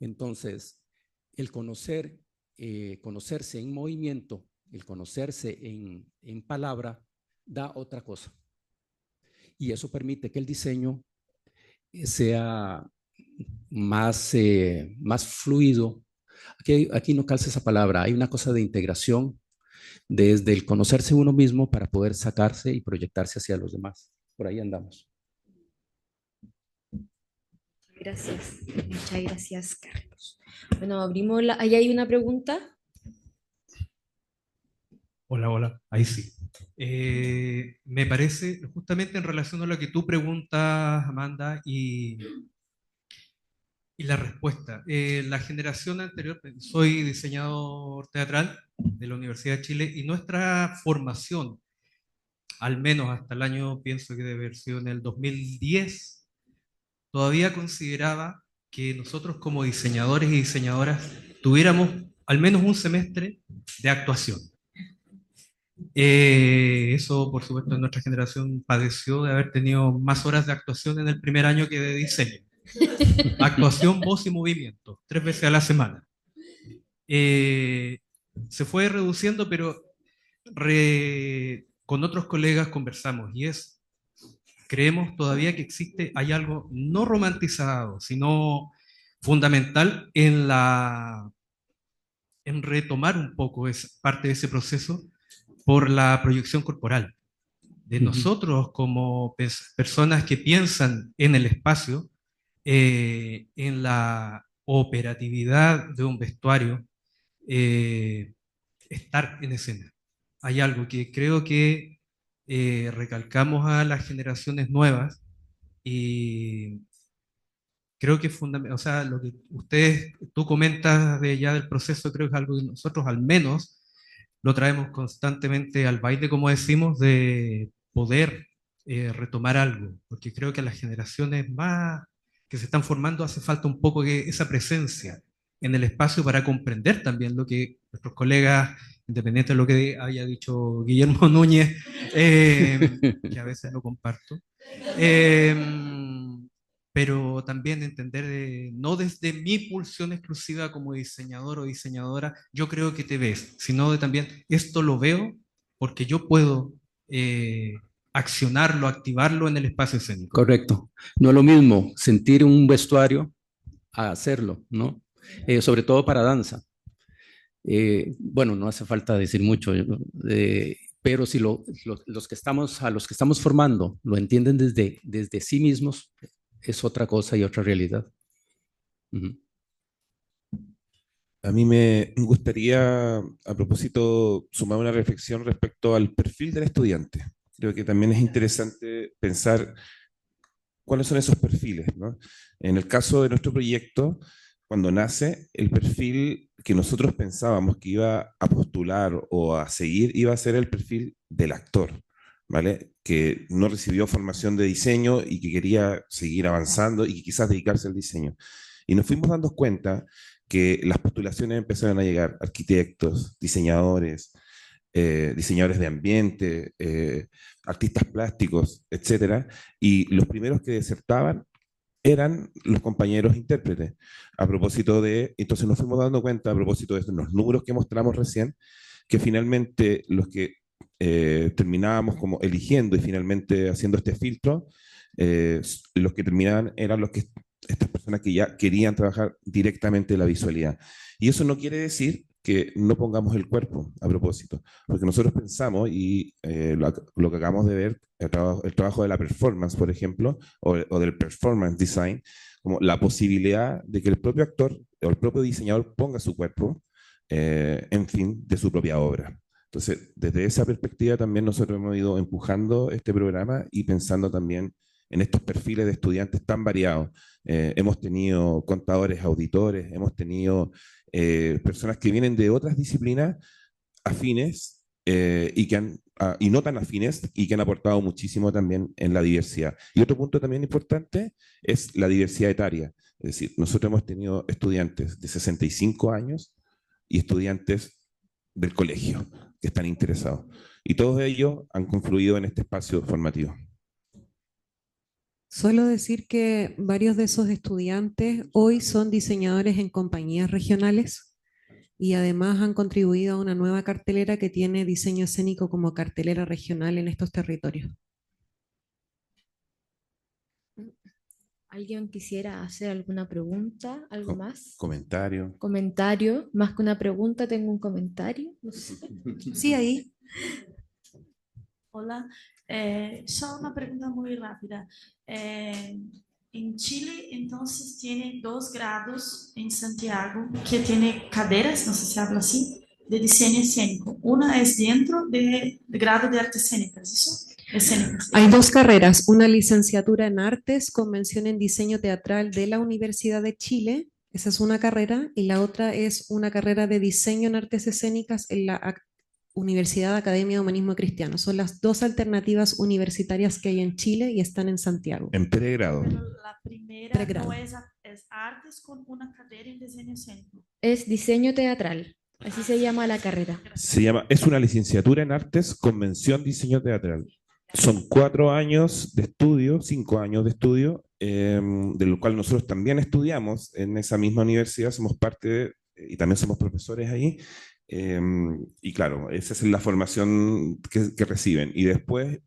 Entonces, el conocerse en movimiento, el conocerse en palabra, da otra cosa. Y eso permite que el diseño sea más fluido. Aquí no calza esa palabra, hay una cosa de integración desde el conocerse uno mismo para poder sacarse y proyectarse hacia los demás. Por ahí andamos. Gracias, muchas gracias, Carlos. Bueno, abrimos ahí hay una pregunta. Hola, ahí sí. Me parece, justamente en relación a lo que tú preguntas, Amanda, y la respuesta. La generación anterior, soy diseñador teatral de la Universidad de Chile, y nuestra formación, al menos hasta el año, pienso que debe haber sido en el 2010, todavía consideraba que nosotros como diseñadores y diseñadoras tuviéramos al menos un semestre de actuación. Eso, por supuesto, en nuestra generación padeció de haber tenido más horas de actuación en el primer año que de diseño. Actuación, voz y movimiento, 3 veces a la semana. Se fue reduciendo, pero con otros colegas conversamos, y creemos todavía que hay algo no romantizado, sino fundamental en retomar un poco parte de ese proceso por la proyección corporal de nosotros como personas que piensan en el espacio, en la operatividad de un vestuario, estar en escena. Hay algo que creo que recalcamos a las generaciones nuevas, y creo que es fundamental. O sea, lo que tú comentas ya del proceso, creo que es algo que nosotros al menos lo traemos constantemente al baile, como decimos, de poder retomar algo, porque creo que a las generaciones más que se están formando hace falta un poco esa presencia en el espacio para comprender también lo que nuestros colegas, independiente de lo que haya dicho Guillermo Núñez, que a veces no comparto, pero también entender, no desde mi pulsión exclusiva como diseñador o diseñadora, yo creo que te ves, sino de también, esto lo veo porque yo puedo accionarlo, activarlo en el espacio escénico. Correcto. No es lo mismo sentir un vestuario a hacerlo, ¿no? Sobre todo para danza. Bueno, no hace falta decir mucho, pero si a los que estamos formando lo entienden desde sí mismos, es otra cosa y otra realidad. A mí me gustaría, a propósito, sumar una reflexión respecto al perfil del estudiante. Creo que también es interesante pensar cuáles son esos perfiles, ¿no? En el caso de nuestro proyecto, cuando nace, el perfil que nosotros pensábamos que iba a postular o a seguir iba a ser el perfil del actor, ¿vale? Que no recibió formación de diseño y que quería seguir avanzando y quizás dedicarse al diseño. Y nos fuimos dando cuenta que las postulaciones empezaron a llegar: arquitectos, diseñadores, diseñadores de ambiente, artistas plásticos, etc. Y los primeros que desertaban eran los compañeros intérpretes. Entonces nos fuimos dando cuenta, a propósito de los números que mostramos recién, que finalmente los que terminábamos como eligiendo y finalmente haciendo este filtro, los que terminaban eran estas personas que ya querían trabajar directamente la visualidad. Y eso no quiere decir que no pongamos el cuerpo, a propósito, porque nosotros pensamos, y lo que acabamos de ver, el trabajo de la performance, por ejemplo, o del performance design, como la posibilidad de que el propio actor o el propio diseñador ponga su cuerpo en fin, de su propia obra. Entonces, desde esa perspectiva también nosotros hemos ido empujando este programa y pensando también en estos perfiles de estudiantes tan variados. Hemos tenido contadores, auditores, hemos tenido personas que vienen de otras disciplinas afines y no tan afines y que han aportado muchísimo también en la diversidad. Y otro punto también importante es la diversidad etaria. Es decir, nosotros hemos tenido estudiantes de 65 años y estudiantes del colegio que están interesados. Y todos ellos han confluido en este espacio formativo. Suelo decir que varios de esos estudiantes hoy son diseñadores en compañías regionales y además han contribuido a una nueva cartelera que tiene diseño escénico como cartelera regional en estos territorios. ¿Alguien quisiera hacer alguna pregunta? ¿Algo más? Comentario. Comentario, más que una pregunta, tengo un comentario. No sé. Sí, ahí. Hola, solo una pregunta muy rápida. En Chile, entonces, tiene 2 grados en Santiago que tiene caderas, no sé si habla así, de diseño escénico. Una es dentro del grado de artes escénicas, ¿eso? Escénicas. Hay 2 carreras, una licenciatura en artes con mención en diseño teatral de la Universidad de Chile, esa es una carrera, y la otra es una carrera de diseño en artes escénicas en la Universidad Academia de Humanismo Cristiano. Son las 2 alternativas universitarias que hay en Chile y están en Santiago. En pregrado. Pero la primera Pregrado. no es artes con una cadera en diseño escénico. Es diseño teatral, así se llama la carrera. Es una licenciatura en artes con mención diseño teatral. Son 4 años de estudio, 5 años de estudio, de lo cual nosotros también estudiamos en esa misma universidad, somos parte y también somos profesores ahí. Y claro, esa es la formación que reciben. Y después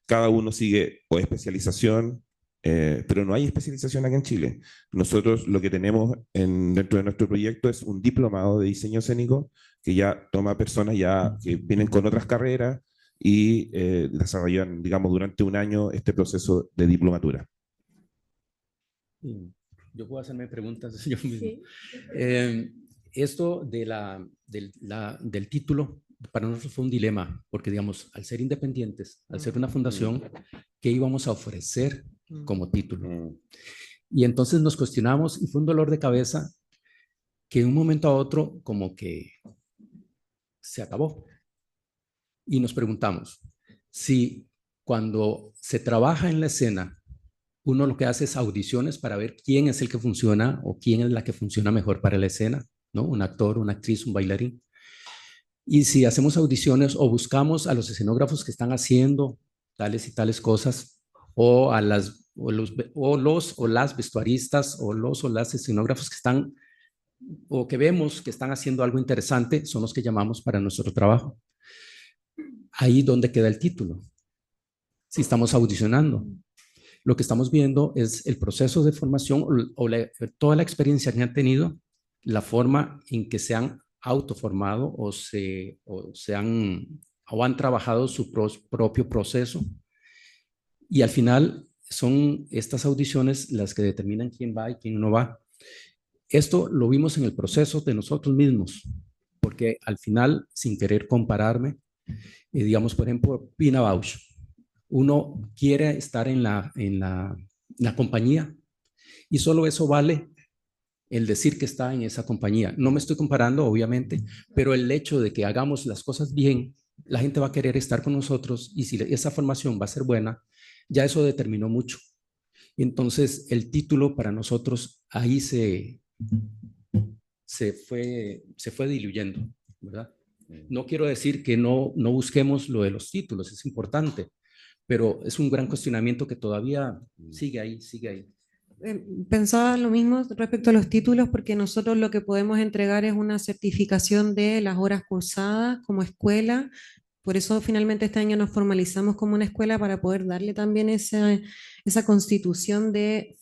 cada uno sigue o especialización, pero no hay especialización aquí en Chile. Nosotros lo que tenemos dentro de nuestro proyecto es un diplomado de diseño escénico que ya toma personas ya que vienen con otras carreras y desarrollan, digamos, durante un año este proceso de diplomatura. Yo puedo hacerme preguntas yo mismo. Sí. Esto del título para nosotros fue un dilema, porque digamos, al ser independientes, al ser una fundación, ¿qué íbamos a ofrecer como título? Y entonces nos cuestionamos y fue un dolor de cabeza que de un momento a otro como que se acabó. Y nos preguntamos si cuando se trabaja en la escena, uno lo que hace es audiciones para ver quién es el que funciona o quién es la que funciona mejor para la escena, ¿no? Un actor, una actriz, un bailarín. Y si hacemos audiciones o buscamos a los escenógrafos que están haciendo tales y tales cosas, o a las vestuaristas o las escenógrafos que están o que vemos que están haciendo algo interesante, son los que llamamos para nuestro trabajo. Ahí donde queda el título. Si estamos audicionando, lo que estamos viendo es el proceso de formación o toda la experiencia que han tenido, la forma en que se han autoformado o han trabajado su propio proceso. Y al final son estas audiciones las que determinan quién va y quién no va. Esto lo vimos en el proceso de nosotros mismos, porque al final, sin querer compararme, digamos, por ejemplo, Pina Bausch, uno quiere estar en la compañía y solo eso vale el decir que está en esa compañía. No me estoy comparando, obviamente, pero el hecho de que hagamos las cosas bien, la gente va a querer estar con nosotros y si esa formación va a ser buena, ya eso determinó mucho. Entonces, el título para nosotros ahí se fue diluyendo, ¿verdad? No quiero decir que no busquemos lo de los títulos, es importante, pero es un gran cuestionamiento que todavía sigue ahí. Pensaba lo mismo respecto a los títulos, porque nosotros lo que podemos entregar es una certificación de las horas cursadas como escuela. Por eso finalmente este año nos formalizamos como una escuela para poder darle también esa constitución de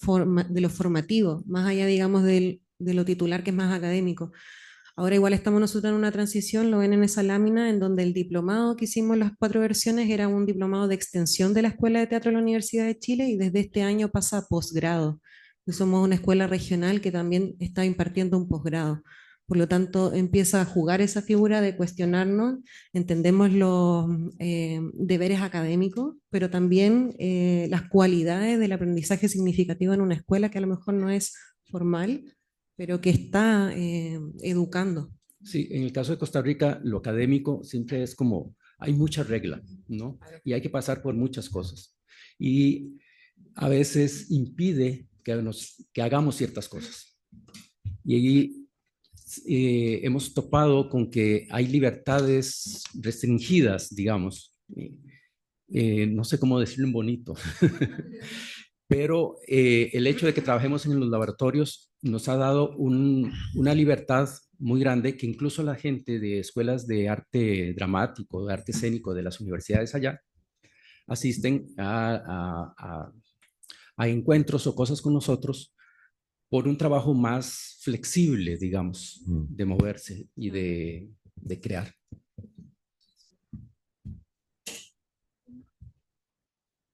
lo formativo, más allá, digamos, de lo titular que es más académico. Ahora igual estamos nosotros en una transición, lo ven en esa lámina, en donde el diplomado que hicimos las 4 versiones era un diplomado de extensión de la Escuela de Teatro de la Universidad de Chile y desde este año pasa a posgrado. Somos una escuela regional que también está impartiendo un posgrado. Por lo tanto, empieza a jugar esa figura de cuestionarnos, entendemos los deberes académicos, pero también las cualidades del aprendizaje significativo en una escuela que a lo mejor no es formal, pero que está educando. Sí, en el caso de Costa Rica, lo académico siempre es como, hay mucha regla, ¿no? Y hay que pasar por muchas cosas. Y a veces impide que hagamos ciertas cosas. Y ahí hemos topado con que hay libertades restringidas, digamos. No sé cómo decirlo en bonito. Pero el hecho de que trabajemos en los laboratorios nos ha dado una libertad muy grande que incluso la gente de escuelas de arte dramático, de arte escénico de las universidades allá, asisten a encuentros o cosas con nosotros por un trabajo más flexible, digamos, de moverse y de crear.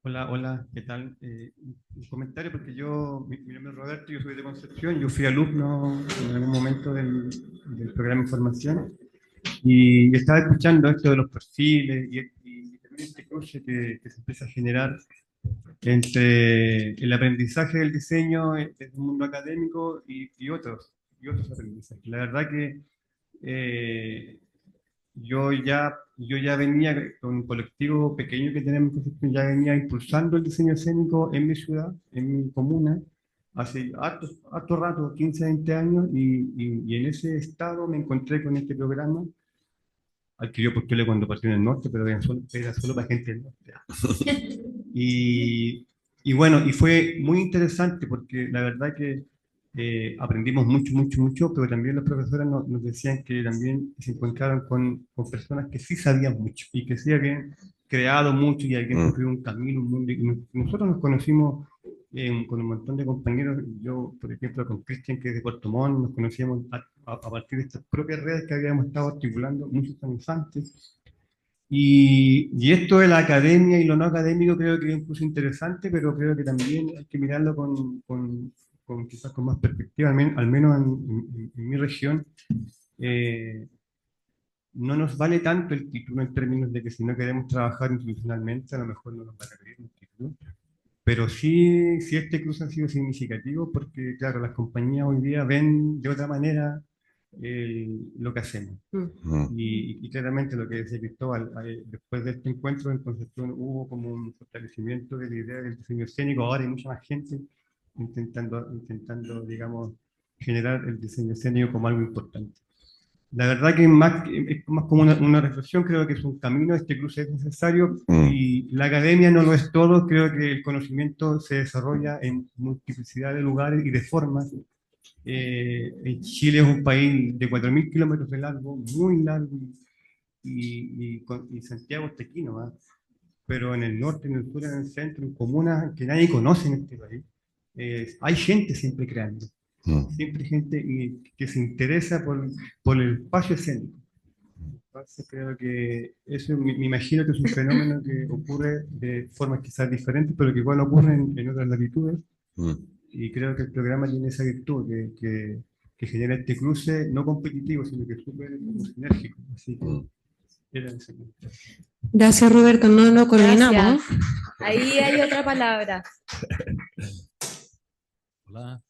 Hola, hola, ¿qué tal? Un comentario porque mi nombre es Roberto, yo soy de Concepción, yo fui alumno en algún momento del programa de formación y estaba escuchando esto de los perfiles y también este cruce que se empieza a generar entre el aprendizaje del diseño desde el mundo académico y otros aprendizajes. La verdad que yo ya venía con un colectivo pequeño que tenemos, ya venía impulsando el diseño escénico en mi ciudad, en mi comuna, hace harto rato, 15, 20 años, y en ese estado me encontré con este programa, al que yo postulé cuando partió en el norte, pero era solo para gente del norte. Y bueno, y fue muy interesante porque la verdad que aprendimos mucho, pero también los profesores nos decían que también se encontraron con personas que sí sabían mucho y que sí habían creado mucho y habían construido un camino, un mundo. Y nosotros nos conocimos con un montón de compañeros. Yo, por ejemplo, con Cristian, que es de Puerto Montt, nos conocíamos a partir de estas propias redes que habíamos estado articulando muchos años antes. Y esto de la academia y lo no académico creo que es un curso interesante, pero creo que también hay que mirarlo quizás con más perspectiva, al menos en mi región. No nos vale tanto el título en términos de que si no queremos trabajar institucionalmente, a lo mejor no nos van a pedir un título. Pero sí este cruce ha sido significativo porque, claro, las compañías hoy día ven de otra manera lo que hacemos. Y claramente lo que decía Cristóbal, después de este encuentro en Concepción hubo como un fortalecimiento de la idea del diseño escénico. Ahora hay mucha más gente intentando, digamos, generar el diseño escénico como algo importante. La verdad que es más como una reflexión, creo que es un camino, este cruce es necesario y la academia no lo es todo, creo que el conocimiento se desarrolla en multiplicidad de lugares y de formas. Chile es un país de 4.000 kilómetros de largo, muy largo, y Santiago es pequeño, ¿eh? Pero en el norte, en el sur, en el centro, en comunas que nadie conoce en este país, hay gente siempre creando, siempre gente que se interesa por el espacio escénico. Entonces creo que eso me imagino que es un fenómeno que ocurre de formas quizás diferentes, pero que igual ocurre en otras latitudes. Y creo que el programa tiene esa virtud, que genera este cruce no competitivo, sino que es súper sinérgico. Así que era ese. Gracias, Roberto. No lo coordinamos. Gracias. Ahí hay otra palabra. Olá.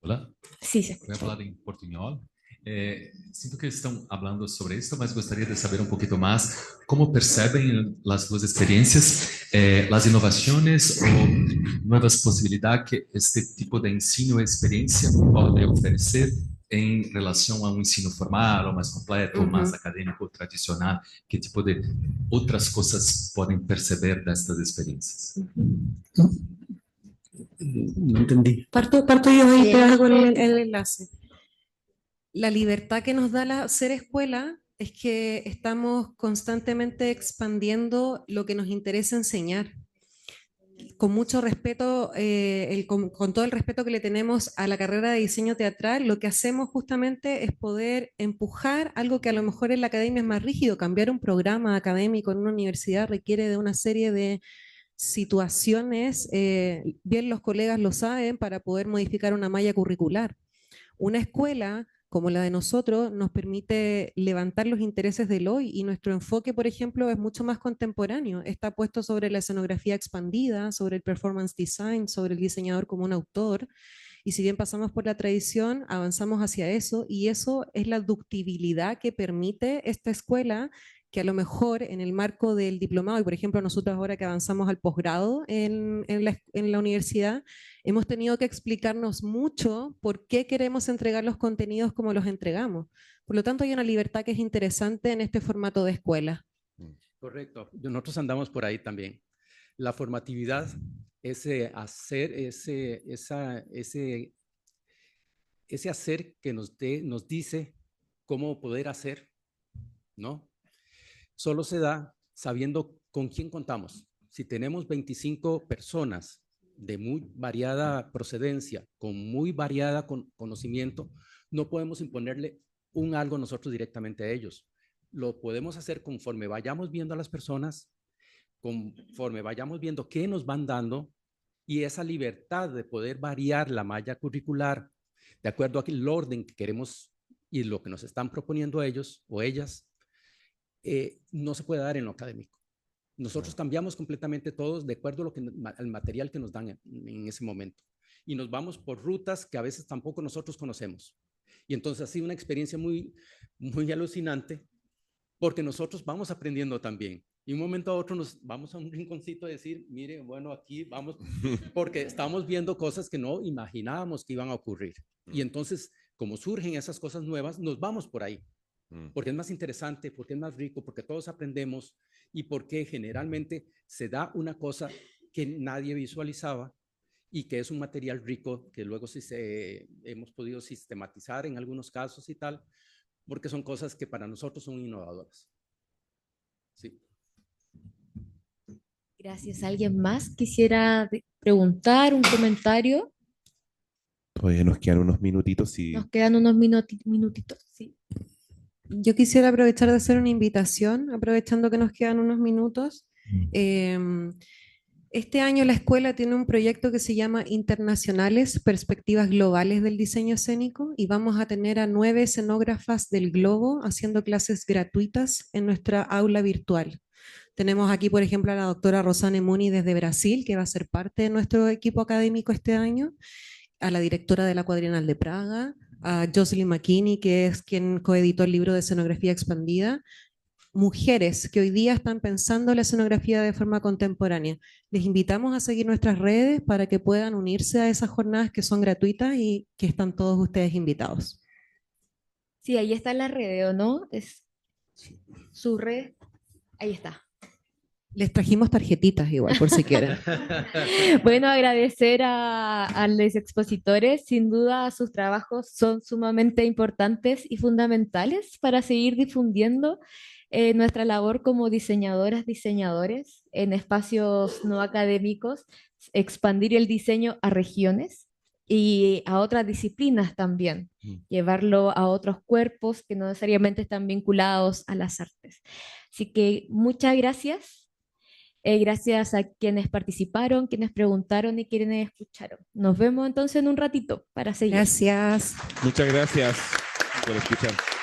Olá? Sí, se Voy a hablar en portuñol. Siento que están hablando sobre esto, mas gostaria de saber un poquito más cómo perciben las dos experiencias, las innovaciones o nuevas posibilidades que este tipo de ensino y experiencia puede ofrecer en relación a un ensino formal o más completo, o más académico, tradicional. ¿Qué tipo de otras cosas pueden percibir de estas experiencias? No entendí. Parto yo y te hago el enlace. La libertad que nos da ser escuela es que estamos constantemente expandiendo lo que nos interesa enseñar. Con mucho respeto, con todo el respeto que le tenemos a la carrera de diseño teatral, lo que hacemos justamente es poder empujar algo que a lo mejor en la academia es más rígido. Cambiar un programa académico en una universidad requiere de una serie de situaciones, bien los colegas lo saben, para poder modificar una malla curricular. Una escuela como la de nosotros, nos permite levantar los intereses del hoy y nuestro enfoque, por ejemplo, es mucho más contemporáneo. Está puesto sobre la escenografía expandida, sobre el performance design, sobre el diseñador como un autor. Y si bien pasamos por la tradición, avanzamos hacia eso y eso es la ductibilidad que permite esta escuela que a lo mejor en el marco del diplomado, y por ejemplo nosotros ahora que avanzamos al posgrado en la universidad, hemos tenido que explicarnos mucho por qué queremos entregar los contenidos como los entregamos. Por lo tanto, hay una libertad que es interesante en este formato de escuela. Correcto, nosotros andamos por ahí también. La formatividad, ese hacer, ese hacer que nos dice cómo poder hacer, ¿no? Solo se da sabiendo con quién contamos. Si tenemos 25 personas de muy variada procedencia, con muy variada conocimiento, no podemos imponerle un algo nosotros directamente a ellos. Lo podemos hacer conforme vayamos viendo a las personas, conforme vayamos viendo qué nos van dando y esa libertad de poder variar la malla curricular de acuerdo al orden que queremos y lo que nos están proponiendo ellos o ellas, no se puede dar en lo académico. Nosotros cambiamos completamente todos de acuerdo al material que nos dan en ese momento. Y nos vamos por rutas que a veces tampoco nosotros conocemos. Y entonces ha sido una experiencia muy, muy alucinante porque nosotros vamos aprendiendo también. Y un momento a otro nos vamos a un rinconcito a decir, mire, bueno, aquí vamos, porque estamos viendo cosas que no imaginábamos que iban a ocurrir. Y entonces, como surgen esas cosas nuevas, nos vamos por ahí. Porque es más interesante, porque es más rico, porque todos aprendemos y porque generalmente se da una cosa que nadie visualizaba y que es un material rico que luego hemos podido sistematizar en algunos casos y tal, porque son cosas que para nosotros son innovadoras. Sí. Gracias. ¿Alguien más quisiera preguntar, un comentario? Todavía nos quedan unos minutitos y... Nos quedan unos minutitos, sí. Yo quisiera aprovechar de hacer una invitación, aprovechando que nos quedan unos minutos. Este año la escuela tiene un proyecto que se llama Internacionales, Perspectivas Globales del Diseño Escénico y vamos a tener a 9 escenógrafas del globo haciendo clases gratuitas en nuestra aula virtual. Tenemos aquí, por ejemplo, a la doctora Rosane Muni desde Brasil, que va a ser parte de nuestro equipo académico este año, a la directora de la Cuadrienal de Praga, a Jocelyn McKinney, que es quien coeditó el libro de escenografía expandida, mujeres que hoy día están pensando la escenografía de forma contemporánea. Les invitamos a seguir nuestras redes para que puedan unirse a esas jornadas que son gratuitas y que están todos ustedes invitados. Sí, ahí está la red, ¿o no? Es su red, ahí está. Les trajimos tarjetitas igual, por si quieren. Bueno, agradecer a los expositores. Sin duda, sus trabajos son sumamente importantes y fundamentales para seguir difundiendo nuestra labor como diseñadoras, diseñadores en espacios no académicos, expandir el diseño a regiones y a otras disciplinas también, llevarlo a otros cuerpos que no necesariamente están vinculados a las artes. Así que muchas gracias. Gracias a quienes participaron, quienes preguntaron y quienes escucharon. Nos vemos entonces en un ratito para seguir. Gracias. Muchas gracias por escuchar.